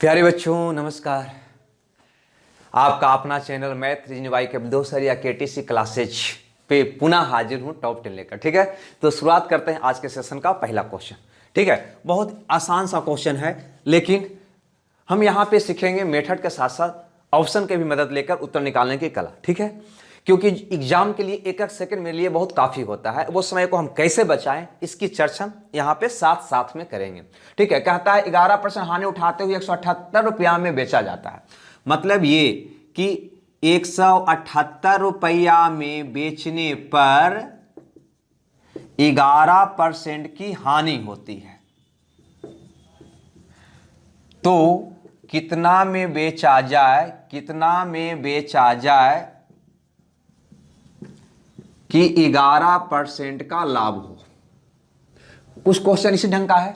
प्यारे बच्चों नमस्कार। आपका अपना चैनल मैथ रीजनिंग वाई के दोसरिया केटीसी क्लासेज पे पुनः हाजिर हूँ टॉप 10 लेकर। ठीक है, तो शुरुआत करते हैं आज के सेशन का पहला क्वेश्चन। ठीक है, बहुत आसान सा क्वेश्चन है, लेकिन हम यहाँ पे सीखेंगे मेथड के साथ साथ ऑप्शन की भी मदद लेकर उत्तर निकालने की कला। ठीक है, क्योंकि एग्जाम के लिए एक एक सेकंड मेरे लिए बहुत काफ़ी होता है, वो समय को हम कैसे बचाएं इसकी चर्चा यहाँ पे साथ साथ में करेंगे। ठीक है, कहता है 11% हानि उठाते हुए 178 रुपया में बेचा जाता है। मतलब ये कि 178 रुपया में बेचने पर 11% की हानि होती है, तो कितना में बेचा जाए, कितना में बेचा जाए कि 11% का लाभ हो। कुछ क्वेश्चन इसी ढंग का है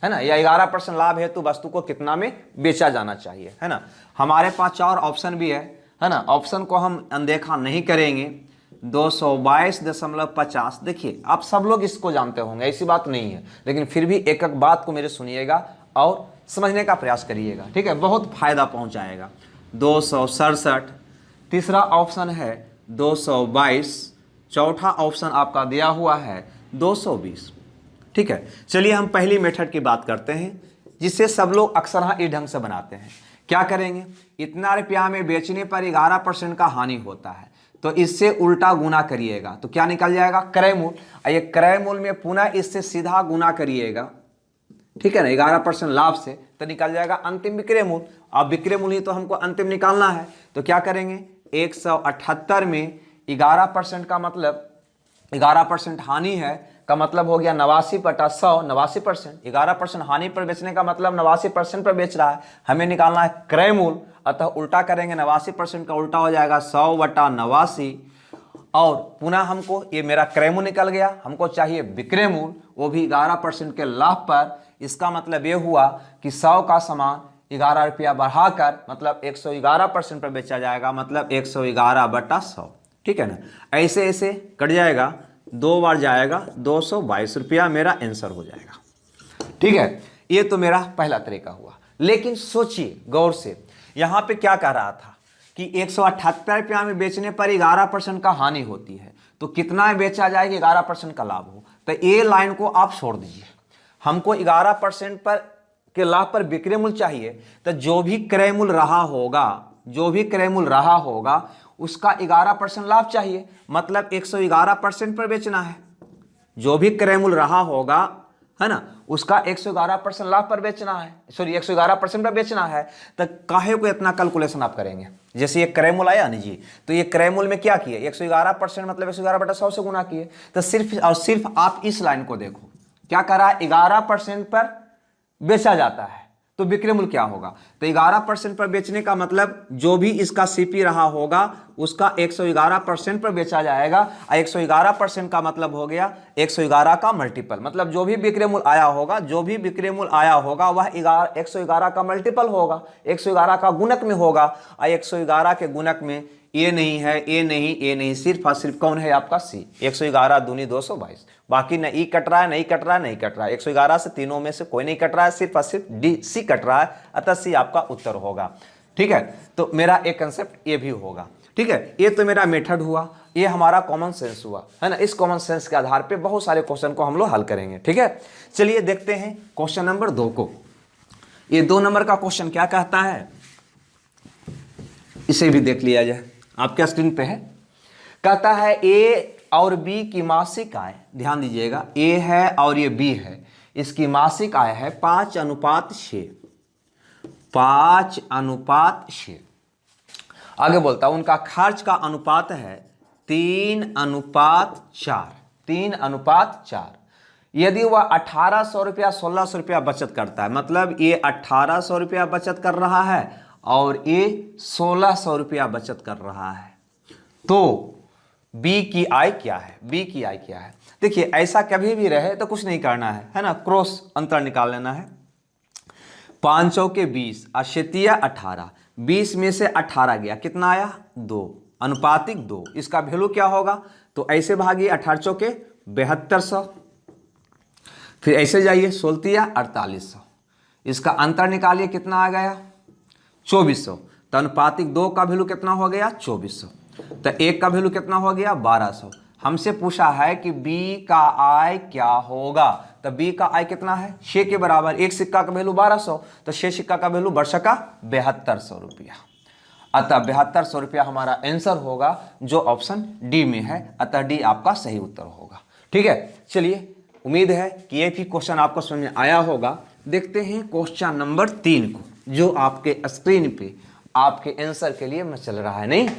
ना, या 11% लाभ है तो वस्तु को कितना में बेचा जाना चाहिए, है ना। हमारे पास 4 ऑप्शन भी है ना। ऑप्शन को हम अनदेखा नहीं करेंगे। 222.50। देखिए, आप सब लोग इसको जानते होंगे, ऐसी बात नहीं है, लेकिन फिर भी एक एक बात को मेरे सुनिएगा और समझने का प्रयास करिएगा। ठीक है, बहुत फायदा पहुंचाएगा। 267। तीसरा ऑप्शन है 222। चौथा ऑप्शन आपका दिया हुआ है 220। ठीक है, चलिए हम पहली मेथड की बात करते हैं, जिससे सब लोग अक्सर इस ढंग से बनाते हैं। क्या करेंगे, इतना रुपया में बेचने पर 11% का हानि होता है, तो इससे उल्टा गुना करिएगा तो क्या निकल जाएगा, क्रय मूल्य। ये क्रय मूल्य में पुनः इससे सीधा गुना करिएगा, ठीक है ना, 11% लाभ से, तो निकल जाएगा अंतिम विक्रय मूल्य। अब विक्रय मूल्य तो हमको अंतिम निकालना है, तो क्या करेंगे, 178 में 11% का मतलब 11% हानि है का मतलब हो गया 89/100, 89%। 11% हानि पर बेचने का मतलब 89% पर बेच रहा है, हमें निकालना है क्रय मूल्य, अतः उल्टा करेंगे, 89% का उल्टा हो जाएगा 100/89। और पुनः हमको ये मेरा क्रय मूल्य निकल गया, हमको चाहिए विक्रय मूल्य, वो भी 11% के लाभ पर। इसका मतलब ये हुआ कि 100 का सामान 11 रुपया बढ़ाकर मतलब 111% पर बेचा जाएगा, मतलब 111/100। ठीक है ना, ऐसे ऐसे कट जाएगा, 2 बार जाएगा, 222 रुपया मेरा आंसर हो जाएगा। ठीक है, ये तो मेरा पहला तरीका हुआ। लेकिन सोचिए गौर से, यहां पे क्या कह रहा था कि 178 रुपया में बेचने पर 11% का हानि होती है, तो कितना में बेचा जाए कि 11% का लाभ हो। तो ये लाइन को आप छोड़ दीजिए, हमको 11% पर के लाभ पर विक्रय मूल्य चाहिए, तो जो भी क्रय मूल्य रहा होगा, जो भी क्रय मूल्य रहा होगा उसका 11% लाभ चाहिए, मतलब 111% पर बेचना है। जो भी क्रय मूल्य रहा होगा, है ना, उसका 111% लाभ पर बेचना है, सॉरी 111% पर बेचना है। तो काहे को इतना कैलकुलेशन आप करेंगे, जैसे ये क्रय मूल्य आया ना जी, तो ये क्रय मूल्य में क्या किए, 111% मतलब 111/100 से गुना किए। तो सिर्फ और सिर्फ आप इस लाइन को देखो, क्या कर रहा है, 11% पर बेचा जाता है, तो विक्रय मूल्य क्या होगा, तो 11% पर बेचने का मतलब जो भी इसका सीपी रहा होगा उसका 111% पर बेचा जाएगा। 111% का मतलब हो गया 111 का मल्टीपल, मतलब जो भी विक्रय मूल्य आया होगा, जो भी विक्रय मूल्य आया होगा वह 111 का मल्टीपल होगा, 111 का गुणक में होगा। और 111 के गुणक में ये नहीं है, ये नहीं, ये नहीं, सिर्फ और सिर्फ कौन है आपका सी। 111 दूनी 222, बाकी न ई कट रहा है, नहीं कट रहा है, नहीं कट रहा है। 111 से तीनों में से कोई नहीं कट रहा है, सिर्फ और सिर्फ डी सी कट रहा है, अतः सी आपका उत्तर होगा। ठीक है, तो मेरा एक कंसेप्ट ये भी होगा। ठीक है, ये तो मेरा मेथड हुआ, ये हमारा कॉमन सेंस हुआ, है ना। इस कॉमन सेंस के आधार पे बहुत सारे क्वेश्चन को हम लोग हल करेंगे। ठीक है, चलिए देखते हैं क्वेश्चन नंबर 2 को। ये 2 नंबर का क्वेश्चन क्या कहता है, इसे भी देख लिया जाए, आपके स्क्रीन पे है। कहता है ए और बी की मासिक आय, ध्यान दीजिएगा, ए है और ये बी है, इसकी मासिक आय है 5:6, 5:6। आगे बोलता है उनका खर्च का अनुपात है 3:4, 3:4। यदि वह 1800 रुपया 1600 रुपया बचत करता है, मतलब ये 1800 रुपया बचत कर रहा है और ये 1600 रुपया बचत कर रहा है, तो बी की आय क्या है, बी की आय क्या है। देखिए, ऐसा कभी भी रहे तो कुछ नहीं करना है ना, क्रॉस अंतर निकाल लेना है। 5 चौके 20, अशेतिया 18, 20 में से 18 गया, कितना आया 2, अनुपातिक 2, इसका वैल्यू क्या होगा, तो ऐसे भागिए 18 चौके 7200, फिर ऐसे जाइए 16 4800, इसका अंतर निकालिए, कितना आ गया 2400। तो अनुपातिक 2 का वैल्यू कितना हो गया 2400। तो 1 का वैल्यू कितना हो गया 1200। हमसे पूछा है कि b का आय क्या होगा, तो b का आय कितना है 6 के बराबर। एक सिक्का का वैल्यू 1200, तो 6 सिक्का का वैल्यू बढ़ सका 7200 रुपया। अतः 7200 रुपया हमारा आंसर होगा, जो ऑप्शन डी में है। अतः डी आपका सही उत्तर होगा। ठीक है, चलिए उम्मीद है कि ये भी क्वेश्चन आपको समझ में आया होगा। देखते हैं क्वेश्चन नंबर 3 को, जो आपके स्क्रीन पे आपके आंसर के लिए मैं चल रहा है। नहीं,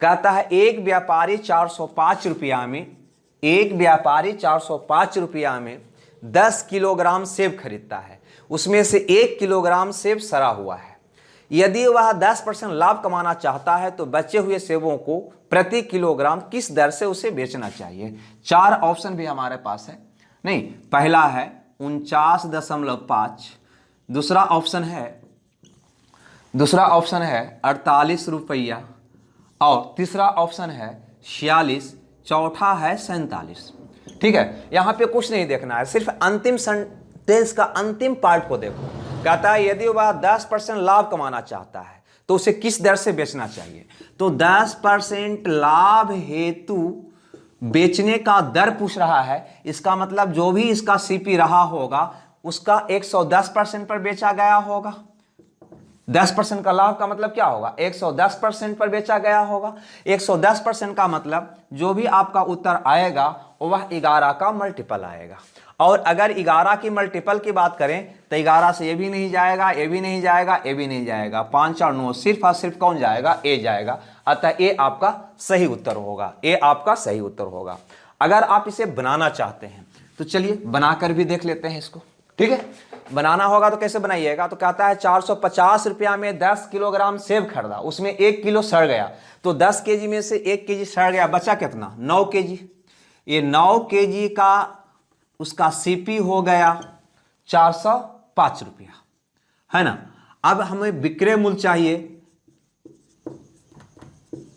कहता है एक व्यापारी 405 रुपया में, एक व्यापारी 405 रुपया में 10 किलोग्राम सेब खरीदता है। उसमें से 1 किलोग्राम सेब सड़ा हुआ है। यदि वह 10% लाभ कमाना चाहता है तो बचे हुए सेबों को प्रति किलोग्राम किस दर से उसे बेचना चाहिए। 4 ऑप्शन भी हमारे पास है। नहीं, पहला है 49.5, दूसरा ऑप्शन है 48 रुपया, और तीसरा ऑप्शन है 46, चौथा है 47। ठीक है, यहां पे कुछ नहीं देखना है, सिर्फ अंतिम सेंटेंस का अंतिम पार्ट को देखो। कहता है यदि वह 10% लाभ कमाना चाहता है तो उसे किस दर से बेचना चाहिए। तो 10% लाभ हेतु बेचने का दर पूछ रहा है। इसका मतलब जो भी इसका सीपी रहा होगा उसका 110% पर बेचा गया होगा। 10% का लाभ का मतलब क्या होगा 110% पर बेचा गया होगा। 110% का मतलब जो भी आपका उत्तर आएगा वह 11 का मल्टीपल आएगा। और अगर 11 की मल्टीपल की बात करें तो 11 से ये भी नहीं जाएगा, ये भी नहीं जाएगा, ये भी नहीं जाएगा, 5 और 9 सिर्फ और सिर्फ कौन जाएगा, ए जाएगा। अतः ए आपका सही उत्तर होगा, ए आपका सही उत्तर होगा। अगर आप इसे बनाना चाहते हैं तो चलिए बनाकर भी देख लेते हैं इसको। ठीक है, बनाना होगा तो कैसे बनाइएगा। तो कहता है 450 रुपया में 10 किलोग्राम सेब खरीदा, उसमें 1 किलो सड़ गया। तो 10 केजी में से 1 केजी सड़ गया, बचा कितना 9 केजी। ये 9 केजी का उसका सीपी हो गया 405 रुपया, है ना। अब हमें विक्रय मूल्य चाहिए,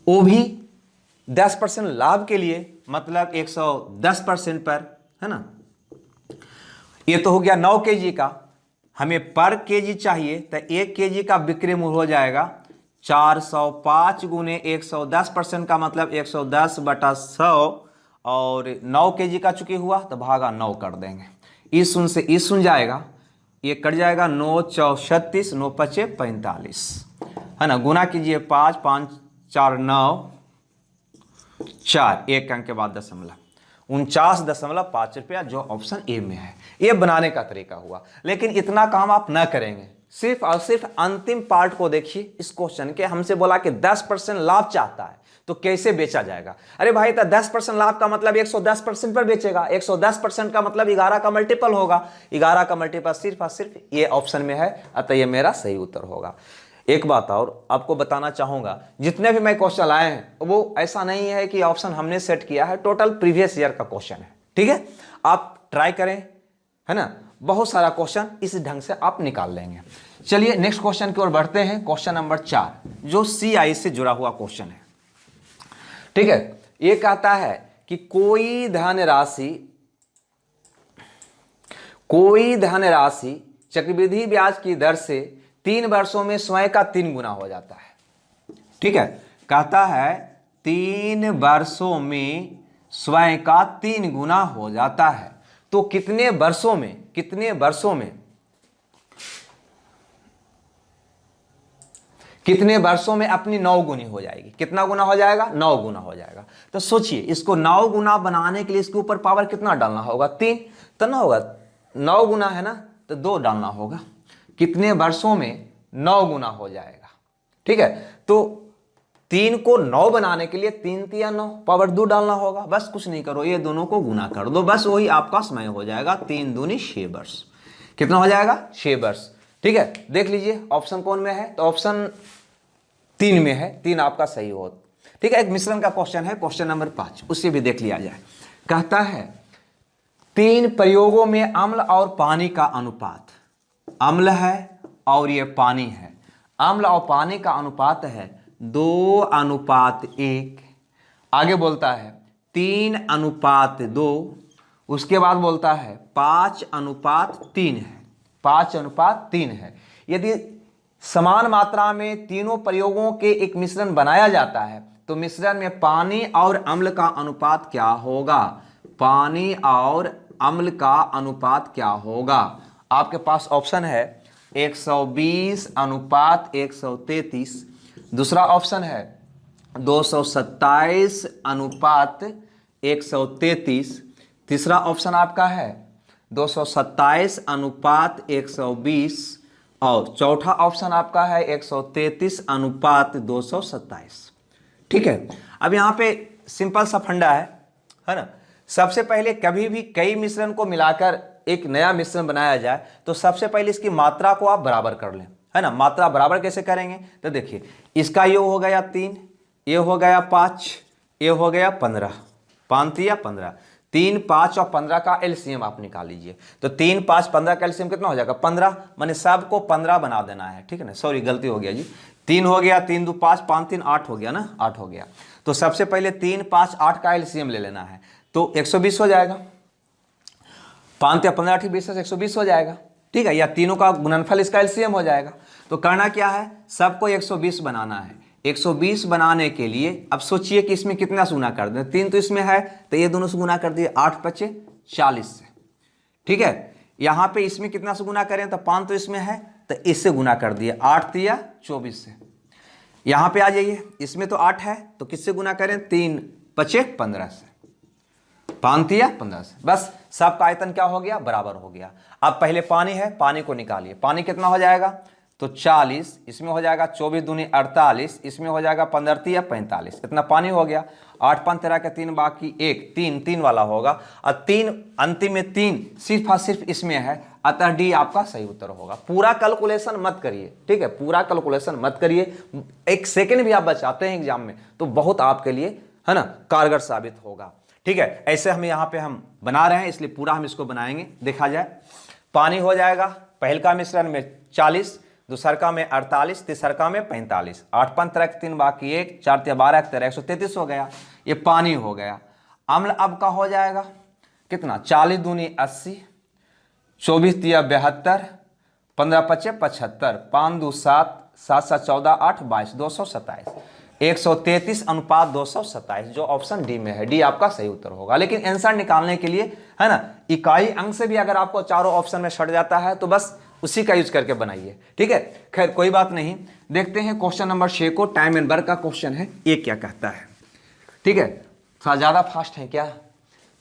वो भी 10% लाभ के लिए, मतलब 110% पर, है ना। ये तो हो गया 9 केजी का। हमें पर केजी चाहिए तो 1 केजी का विक्रय मूल्य हो जाएगा 405 गुने 110% का मतलब 110/100, और 9 केजी का चुकी हुआ तो भागा 9 कर देंगे। इस शून्य से इस शून्य जाएगा, ये कट जाएगा 9 चौक 36, 9 पचे 45, है ना। गुना कीजिए 5, 5 4 9 4, एक अंक के बाद दशमलव, 49.5 रुपया, जो ऑप्शन ए में है। ये बनाने का तरीका हुआ। लेकिन इतना काम आप ना करेंगे, सिर्फ और सिर्फ अंतिम पार्ट को देखिए इस क्वेश्चन के। हमसे बोला कि 10% लाभ चाहता है तो कैसे बेचा जाएगा। अरे भाई, तो 10% लाभ का मतलब 110% पर बेचेगा। 110% का मतलब 11 का मल्टीपल होगा। 11 का मल्टीपल सिर्फ और सिर्फ ये ऑप्शन में है। अतः ये मेरा सही उत्तर होगा। एक बात और आपको बताना चाहूंगा, जितने भी मैं क्वेश्चन लाए हैं वो ऐसा नहीं है कि ऑप्शन हमने सेट किया है, टोटल प्रीवियस ईयर का क्वेश्चन है। ठीक है, आप ट्राई करें, है ना। बहुत सारा क्वेश्चन इस ढंग से आप निकाल लेंगे। चलिए नेक्स्ट क्वेश्चन की ओर बढ़ते हैं। क्वेश्चन नंबर 4 जो CI से जुड़ा हुआ क्वेश्चन है। ठीक है, ये कहता है कि कोई धनराशि चक्रवृद्धि ब्याज की दर से 3 वर्षों में स्वयं का 3 गुना हो जाता है। ठीक है, कहता है 3 वर्षों में स्वयं का 3 गुना हो जाता है। तो कितने वर्षों में अपनी 9 गुनी हो जाएगी। कितना गुना हो जाएगा 9 गुना हो जाएगा। तो सोचिए, इसको 9 गुना बनाने के लिए इसके ऊपर पावर कितना डालना होगा 3, तो ना होगा 9 गुना है ना, तो 2 डालना होगा। कितने वर्षों में 9 गुना हो जाएगा। ठीक है, तो 3 को 9 बनाने के लिए 3 तिया 9 पावर 2 डालना होगा। बस कुछ नहीं करो, ये दोनों को गुना कर दो, बस वही आपका समय हो जाएगा। 3 दूनी 6 वर्ष। कितना हो जाएगा 6 वर्ष। ठीक है, देख लीजिए ऑप्शन कौन में है, तो ऑप्शन 3 में है। 3 आपका सही हो। ठीक है, एक मिश्रण का क्वेश्चन है, क्वेश्चन नंबर 5, उससे भी देख लिया जाए। कहता है 3 प्रयोगों में अम्ल और पानी का अनुपात, अम्ल है और ये पानी है, अम्ल और पानी का अनुपात है 2:1। आगे बोलता है 3:2, उसके बाद बोलता है 5:3 है। 5:3 है। यदि समान मात्रा में तीनों प्रयोगों के एक मिश्रण बनाया जाता है तो मिश्रण में पानी और अम्ल का अनुपात क्या होगा? पानी और अम्ल का अनुपात क्या होगा? आपके पास ऑप्शन है 120:133, दूसरा ऑप्शन है 227:133, तीसरा ऑप्शन आपका है 227:120 और चौथा ऑप्शन आपका है 133:227। ठीक है, अब यहाँ पे सिंपल सा फंडा है ना। सबसे पहले कभी भी कई मिश्रण को मिलाकर एक नया मिश्रण बनाया जाए तो सबसे पहले इसकी मात्रा को आप बराबर कर लें, है ना। मात्रा बराबर कैसे करेंगे? तो देखिए, इसका ये हो गया 3, ये हो गया 5, ये हो गया 15, 5 या 15, 3, 5 और 15 का एलसीएम आप निकाल लीजिए। तो 3, 5, 15 का एलसीएम कितना हो जाएगा? 15, माने सबको 15 बना देना है। ठीक है ना, सॉरी गलती हो गया जी, 3 हो गया, 3 2 5, 5 3 8 हो गया ना, 8 हो गया। तो सबसे पहले 3, 5, 8 का एलसीएम ले लेना है, तो 120 हो जाएगा। 5 या 15 8 20 120 हो जाएगा। ठीक है, या तीनों का गुणनफल इसका एलसीएम हो जाएगा। तो करना क्या है, सबको 120 बनाना है। 120 बनाने के लिए अब सोचिए कि इसमें कितना से गुना कर दें। 3 तो इसमें है तो ये दोनों से गुना कर दिए, 8 5 40 से। ठीक है, यहाँ पे इसमें कितना से गुना करें तो 5 तो इसमें है तो इससे गुना कर दिए, 8 3 24 से। यहाँ पे आ जाइए, इसमें तो 8 है तो किससे गुना करें? 3 5 15 से, 5 3 15 से। बस सबका आयतन क्या हो गया? बराबर हो गया। अब पहले पानी है, पानी को निकालिए। पानी कितना हो जाएगा? तो 40, इसमें हो जाएगा 24 दूनी 48, इसमें हो जाएगा 15 3 45। इतना पानी हो गया। 8 5 13 के 3 बाकी 1, 3 3 वाला होगा और 3 अंतिम में 3 सिर्फ और सिर्फ इसमें है, अतः डी आपका सही उत्तर होगा। पूरा कैलकुलेशन मत करिए, ठीक है, पूरा कैलकुलेशन मत करिए। 1 सेकेंड भी आप बचाते हैं एग्जाम में तो बहुत आपके लिए, है ना, कारगर साबित होगा। ठीक है, ऐसे हम यहाँ पे हम बना रहे हैं इसलिए पूरा हम इसको बनाएंगे। देखा जाए, पानी हो जाएगा पहल का मिश्रण में 40, दूसरका में 48, तीसरका में 45, 8 5 13 3 बाकी 1, 4 3 12 13 133 हो गया। ये पानी हो गया। अम्ल अब का हो जाएगा कितना? 40 दूनी 80, 24 3 72, 15 5 75, 5 2 7, 7 7 14 8 22, 227, 133:227, जो ऑप्शन डी में है। डी आपका सही उत्तर होगा। लेकिन आंसर निकालने के लिए, है ना, इकाई अंक से भी अगर आपको चारों ऑप्शन में सट जाता है तो बस उसी का यूज करके बनाइए। ठीक है, खैर कोई बात नहीं। देखते हैं क्वेश्चन नंबर 6 को। टाइम एंड वर्क का क्वेश्चन है, ये क्या कहता है। ठीक है, थोड़ा ज़्यादा फास्ट है क्या?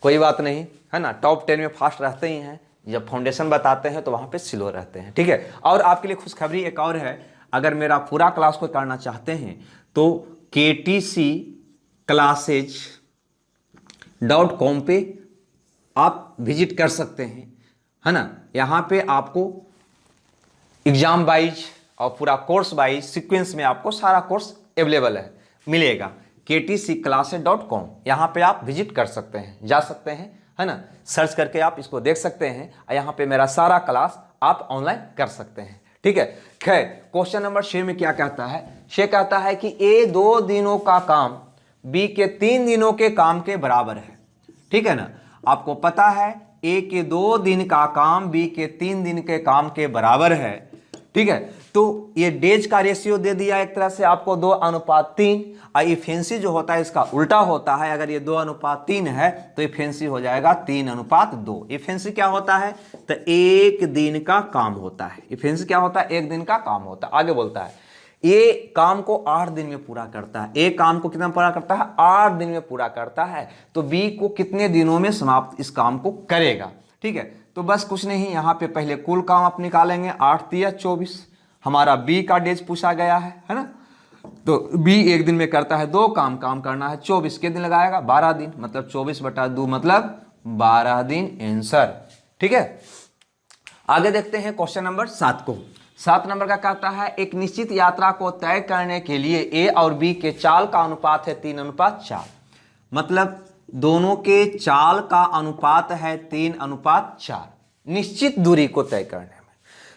कोई बात नहीं, है ना, टॉप 10 में फास्ट रहते ही हैं। जब फाउंडेशन बताते हैं तो वहाँ पे स्लो रहते हैं। ठीक है, और आपके लिए खुशखबरी एक और है, अगर मेरा पूरा क्लास को करना चाहते हैं तो KTCclasses.com पे आप विजिट कर सकते हैं, है ना। यहाँ पे आपको एग्जाम वाइज और पूरा कोर्स वाइज सीक्वेंस में आपको सारा कोर्स अवेलेबल है, मिलेगा। KTCclasses.com, यहाँ पे आप विजिट कर सकते हैं, जा सकते हैं, है ना, सर्च करके आप इसको देख सकते हैं और यहाँ पे मेरा सारा क्लास आप ऑनलाइन कर सकते हैं। ठीक है, खैर क्वेश्चन नंबर 6 में क्या कहता है? 6 कहता है कि A 2 दिनों का काम B के 3 दिनों के काम के बराबर है। ठीक है ना, आपको पता है A के 2 दिन का काम B के 3 दिन के काम के बराबर है। ठीक है, तो ये डेज का रेशियो दे दिया एक तरह से आपको 2:3, और इफिशिएंसी जो होता है इसका उल्टा होता है। अगर ये 2:3 है तो इफिशिएंसी हो जाएगा 3:2। इफिशिएंसी क्या होता है? तो एक दिन का काम होता है। इफिशिएंसी क्या होता है? एक दिन का काम होता है। आगे बोलता है ये काम को 8 दिन में पूरा करता है। एक काम को कितना पूरा करता है? 8 दिन में पूरा करता है। तो बी को कितने दिनों में समाप्त इस काम को करेगा? ठीक है, तो बस कुछ नहीं, यहाँ पे पहले कुल काम आप निकालेंगे। 8 3 24, हमारा बी का डेज पूछा गया है ना। तो बी एक दिन में करता है 2 काम, काम करना है 24 के दिन लगाएगा 12 दिन, मतलब 24/2 मतलब 12 दिन आंसर। ठीक है, आगे देखते हैं क्वेश्चन नंबर 7 को। 7 नंबर का कहता है एक निश्चित यात्रा को तय करने के लिए ए और बी के चाल का अनुपात है 3:4, मतलब दोनों के चाल का अनुपात है 3:4। निश्चित दूरी को तय करने में,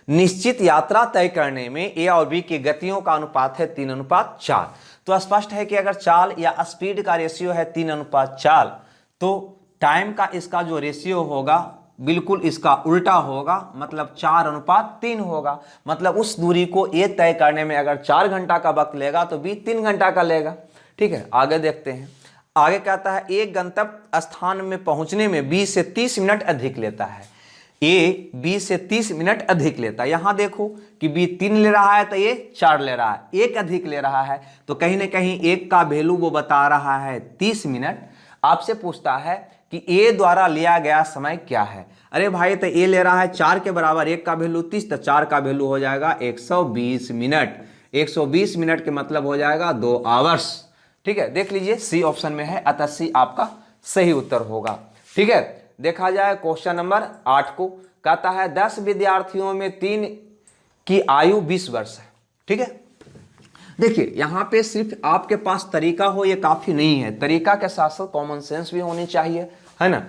निश्चित यात्रा तय करने में ए और बी की गतियों का अनुपात है 3:4। तो स्पष्ट है कि अगर चाल या स्पीड का रेशियो है 3:4 तो टाइम का इसका जो रेशियो होगा बिल्कुल इसका उल्टा होगा, मतलब 4:3 होगा। मतलब उस दूरी को ए तय करने में अगर 4 घंटा का वक्त लेगा तो बी 3 घंटा का लेगा। ठीक है, आगे देखते हैं। आगे कहता है एक गंतव्य स्थान में पहुंचने में बी से 30 मिनट अधिक लेता है। ए बी से 30 मिनट अधिक लेता है। यहां देखो कि बी 3 ले रहा है तो ये 4 ले रहा है, एक अधिक ले रहा है तो कहीं ना कहीं एक का वैल्यू वो बता रहा है 30 मिनट। आपसे पूछता है कि ए द्वारा लिया गया समय क्या है। अरे भाई, तो ए ले रहा है 4 के बराबर, एक का वैल्यू 30, तो 4 का वैल्यू हो जाएगा 120 मिनट। 120 मिनट के मतलब हो जाएगा 2 आवर्स। ठीक है, देख लीजिए सी ऑप्शन में है, अतः सी आपका सही उत्तर होगा। ठीक है, देखा जाए क्वेश्चन नंबर 8 को। कहता है 10 विद्यार्थियों में 3 की आयु 20 वर्ष है। ठीक है, देखिए यहां पे सिर्फ आपके पास तरीका हो ये काफी नहीं है, तरीका के साथ साथ कॉमन सेंस भी होनी चाहिए, है ना।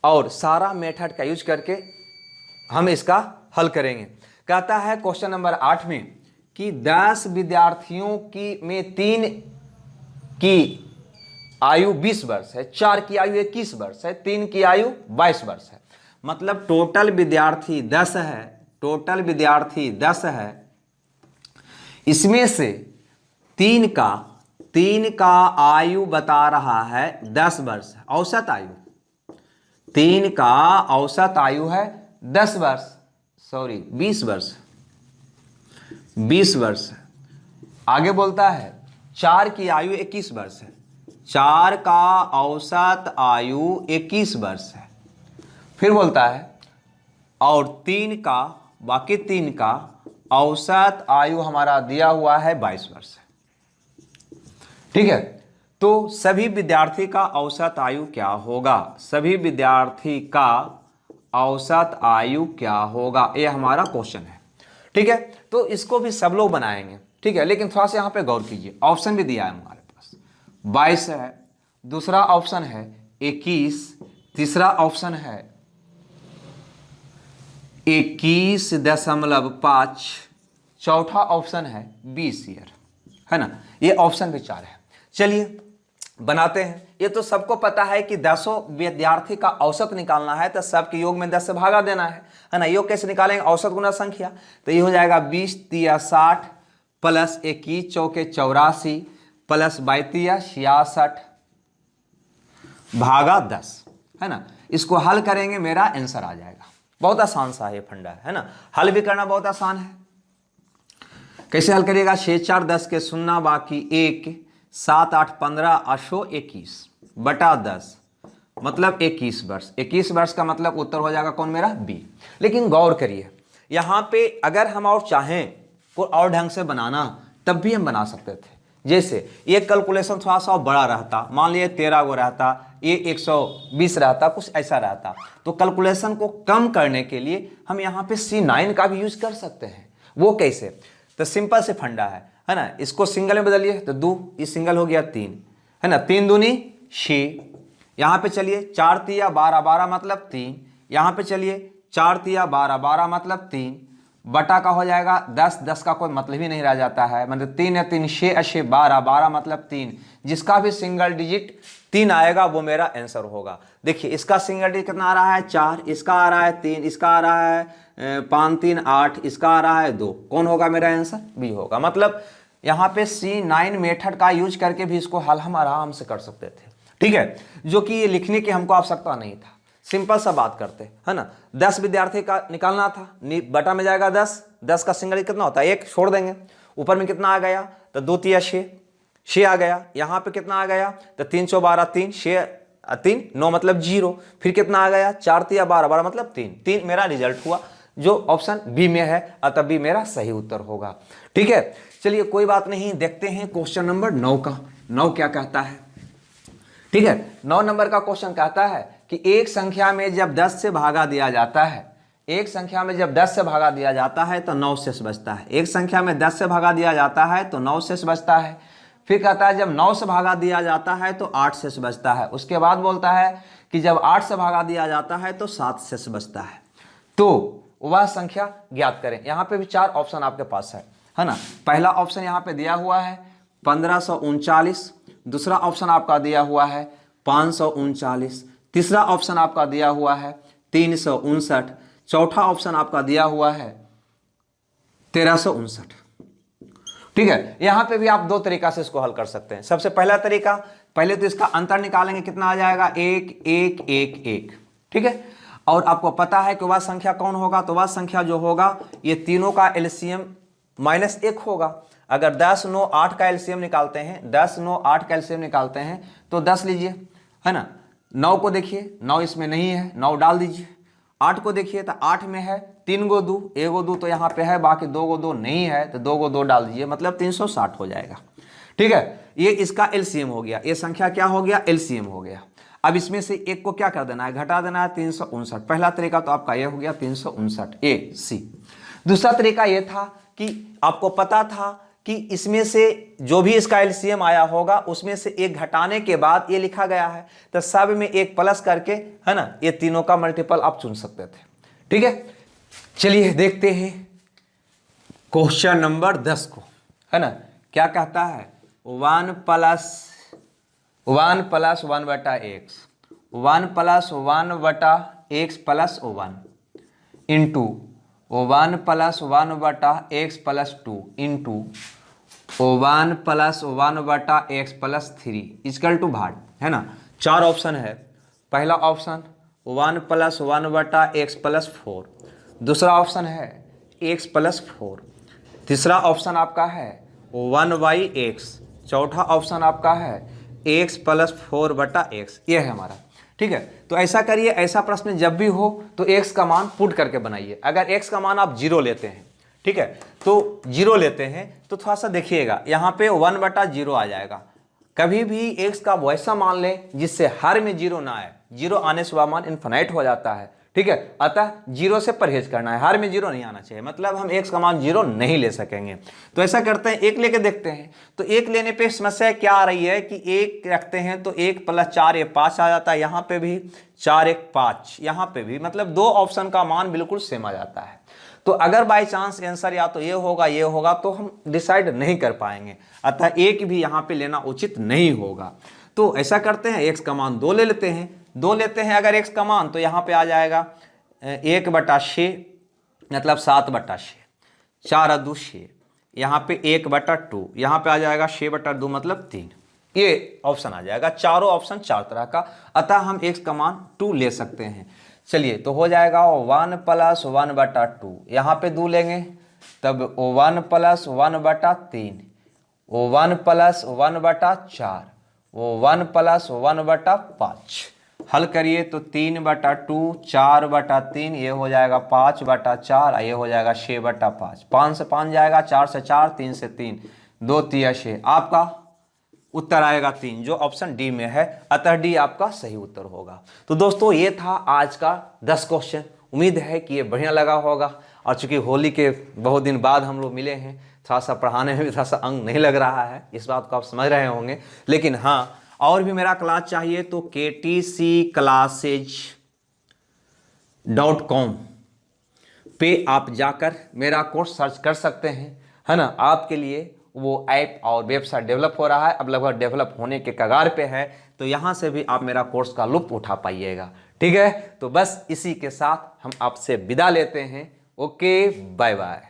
और सारा मेथड का यूज करके हम इसका हल करेंगे। कहता है क्वेश्चन नंबर 8 में कि 10 विद्यार्थियों की में 3 की आयु 20 वर्ष है, 4 की आयु 21 वर्ष है, 3 की आयु 22 वर्ष है। मतलब टोटल विद्यार्थी 10 है, टोटल विद्यार्थी 10 है। इसमें से 3 का आयु बता रहा है 10 वर्ष, औसत आयु 3 का औसत आयु है 10 वर्ष, सॉरी 20 वर्ष, 20 वर्ष। आगे बोलता है 4 की आयु 21 वर्ष है, 4 का औसत आयु 21 वर्ष है। फिर बोलता है और 3 का औसत आयु हमारा दिया हुआ है 22 वर्ष है। ठीक है, तो सभी विद्यार्थी का औसत आयु क्या होगा, सभी विद्यार्थी का औसत आयु क्या होगा, ये हमारा क्वेश्चन है। ठीक है, तो इसको भी सब लोग बनाएंगे। ठीक है, लेकिन थोड़ा सा यहाँ पे गौर कीजिए, ऑप्शन भी दिया है हमारे पास 22 है, दूसरा ऑप्शन है 21, तीसरा ऑप्शन है 21.5, चौथा ऑप्शन है 20 ईयर, है ना। ये ऑप्शन भी 4 है। चलिए बनाते हैं। ये तो सबको पता है कि 10 विद्यार्थी का औसत निकालना है तो सबके योग में 10 से भागा देना है ना। योग कैसे निकालेंगे, औसत गुना संख्या, तो ये हो जाएगा 20 तिया 60 प्लस 21 चौके 84 प्लस 22 66 भागा 10, है ना। इसको हल करेंगे मेरा आंसर आ जाएगा। बहुत आसान सा ये फंडा है ना, हल भी करना बहुत आसान है। कैसे हल करिएगा, 6 4 10 के 0 बाकी 1 7 8 15 8 21 बटा 10 मतलब 21 वर्ष। 21 वर्ष का मतलब उत्तर हो जाएगा कौन, मेरा बी। लेकिन गौर करिए यहाँ पे अगर हम और चाहें को और ढंग से बनाना तब भी हम बना सकते थे। जैसे ये कैलकुलेशन थोड़ा सा बड़ा रहता, मान लीजिए 13 गो रहता, ये 120 रहता, कुछ ऐसा रहता, तो कैलकुलेशन को कम करने के लिए हम यहाँ पे C9 का भी यूज कर सकते हैं। वो कैसे, तो सिंपल से फंडा है ना। इसको सिंगल में बदलिए तो 2, इस सिंगल हो गया 3, है ना, 3 दूनी 6। यहाँ पे चलिए 4 तिया 12 12 मतलब 3, यहाँ पे चलिए 4 तिया 12 12 मतलब 3 बटा का हो जाएगा 10, 10 का कोई मतलब ही नहीं रह जाता है, मतलब 3 या 3 6 6 12 12 मतलब 3। जिसका भी सिंगल डिजिट 3 आएगा वो मेरा आंसर होगा। देखिए इसका सिंगल डिजिट कितना आ रहा है 4, इसका आ रहा है 3, इसका आ रहा है 5 3 8, इसका आ रहा है 2। कौन होगा मेरा आंसर, बी होगा। मतलब यहाँ पे C9 मेथड का यूज करके भी इसको हल हम आराम से कर सकते थे। ठीक है, जो कि ये लिखने की हमको आवश्यकता नहीं था, सिंपल सा बात करते, है ना। 10 विद्यार्थी का निकालना था, बटा में जाएगा 10, 10 का सिंगल कितना होता है 1, छोड़ देंगे। ऊपर में कितना आ गया, तो 2 तिया 6 आ गया। यहाँ पे कितना आ गया, तो 3 4 12 3 6 3 9 मतलब 0। फिर कितना आ गया 4 तिया 12 12 मतलब 3 मेरा रिजल्ट हुआ, जो ऑप्शन बी में है, अतः बी मेरा सही उत्तर होगा। ठीक है, चलिए कोई बात नहीं, देखते हैं क्वेश्चन नंबर 9 का। 9 क्या कहता है, ठीक है। 9 नंबर का क्वेश्चन कहता है कि एक संख्या में जब 10 से भागा दिया जाता है, एक संख्या में जब 10 से भागा दिया जाता है तो 9 शेष बचता है। एक संख्या में 10 से भागा दिया जाता है तो 9 शेष बचता है। फिर कहता है जब 9 से भागा दिया जाता है तो 8 शेष बचता है। उसके बाद बोलता है कि जब 8 से भागा दिया जाता है तो 7 शेष बचता है। तो वह संख्या ज्ञात करें। यहाँ पे भी 4 ऑप्शन आपके पास है ना। पहला ऑप्शन यहाँ पे दिया हुआ है 1539, दूसरा ऑप्शन आपका दिया हुआ है 539, तीसरा ऑप्शन आपका दिया हुआ है 359। चौथा ऑप्शन आपका दिया हुआ है 1359। ठीक है, यहां पे भी आप दो तरीका से इसको हल कर सकते हैं। सबसे पहला तरीका, पहले तो इसका अंतर निकालेंगे, कितना आ जाएगा, 1 1 1 1। ठीक है, और आपको पता है कि वह संख्या कौन होगा, तो वह संख्या जो होगा ये तीनों का एलसीएम -1 होगा। अगर 10 9 8 का एलसीएम निकालते हैं, 10 9 8 का एलसीएम निकालते हैं तो 10 लीजिए, है ना। 9 को देखिए, 9 इसमें नहीं है, 9 डाल दीजिए। 8 को देखिए तो 8 में है 3 गो 2, 1 गो 2 तो यहाँ पे है, बाकी 2 गो 2 नहीं है, तो 2 गो 2 डाल दीजिए, मतलब 360 हो जाएगा। ठीक है, ये इसका एलसीएम हो गया, ये संख्या क्या हो गया, एलसीएम हो गया। अब इसमें से एक को क्या कर देना है, घटा देना है, 359। पहला तरीका तो आपका ये हो गया 359 ए सी। दूसरा तरीका ये था कि आपको पता था कि इसमें से जो भी इसका एलसीएम आया होगा उसमें से एक घटाने के बाद ये लिखा गया है, तो सब में एक प्लस करके, है ना, ये तीनों का मल्टीपल आप चुन सकते थे। ठीक है, चलिए देखते हैं क्वेश्चन नंबर 10 को, है ना। क्या कहता है, 1 + 1 + 1/x, 1 + 1/x + 1 into 1 + 1/x + 2 into 1 + 1/x + 3 equal to भाग, है ना। 4 ऑप्शन है। पहला ऑप्शन 1 + 1/x + 4, दूसरा ऑप्शन है x + 4, तीसरा ऑप्शन आपका है 1/x, चौथा ऑप्शन आपका है x + 4/x। ये है हमारा। ठीक है, तो ऐसा करिए, ऐसा प्रश्न जब भी हो तो x का मान पुट करके बनाइए। अगर x का मान आप 0 लेते हैं, ठीक है, तो 0 लेते हैं तो थोड़ा सा देखिएगा, यहाँ पे 1/0 आ जाएगा। कभी भी x का वैसा मान लें जिससे हर में 0 ना आए, 0 आने से वह मान इन्फिनाइट हो जाता है। ठीक है, अतः 0 से परहेज करना है, हर में 0 नहीं आना चाहिए, मतलब हम x का मान 0 नहीं ले सकेंगे। तो ऐसा करते हैं, 1 लेके देखते हैं। तो 1 लेने पे समस्या क्या आ रही है कि 1 रखते हैं तो 1 + 4 ये 5 आ जाता है, यहाँ पे भी 4 1 5, यहाँ पे भी, मतलब 2 ऑप्शन का मान बिल्कुल सेम आ जाता है। तो अगर बाई चांस आंसर या तो ये होगा तो हम डिसाइड नहीं कर पाएंगे, अतः एक भी यहाँ पे लेना उचित नहीं होगा। तो ऐसा करते हैं, x का मान 2 ले लेते हैं। 2 लेते हैं अगर x का मान, तो यहाँ पे आ जाएगा 1/6 मतलब 7/6, 4 2 6, यहाँ पे 1/2, यहाँ पे आ जाएगा 6/2 मतलब 3। ये ऑप्शन आ जाएगा, चारों ऑप्शन 4 तरह का, अतः हम x का मान 2 ले सकते हैं। चलिए, तो हो जाएगा 1 + 1/2, यहाँ पे 2 लेंगे तब 1 + 1/3, 1 + 1/4, 1 + 1/5। हल करिए तो 3/2, 4/3, ये हो जाएगा 5/4, ये हो जाएगा 6/5। 5 से 5 जाएगा, 4 से 4, 3 से 3, 2 3 6। आपका उत्तर आएगा 3, जो ऑप्शन डी में है, अतः डी आपका सही उत्तर होगा। तो दोस्तों, ये था आज का 10 क्वेश्चन। उम्मीद है कि ये बढ़िया लगा होगा, और चूंकि होली के बहुत दिन बाद हम लोग मिले हैं, थोड़ा सा पढ़ाने में भी थोड़ा सा अंग नहीं लग रहा है, इस बात को आप समझ रहे होंगे। लेकिन हाँ, और भी मेरा क्लास चाहिए तो ktcclasses.com पे आप जाकर मेरा कोर्स सर्च कर सकते हैं, है ना। आपके लिए वो ऐप और वेबसाइट डेवलप हो रहा है, अब लगभग डेवलप होने के कगार पे है, तो यहाँ से भी आप मेरा कोर्स का लुत्फ उठा पाइएगा। ठीक है, तो बस इसी के साथ हम आपसे विदा लेते हैं। Okay, bye bye.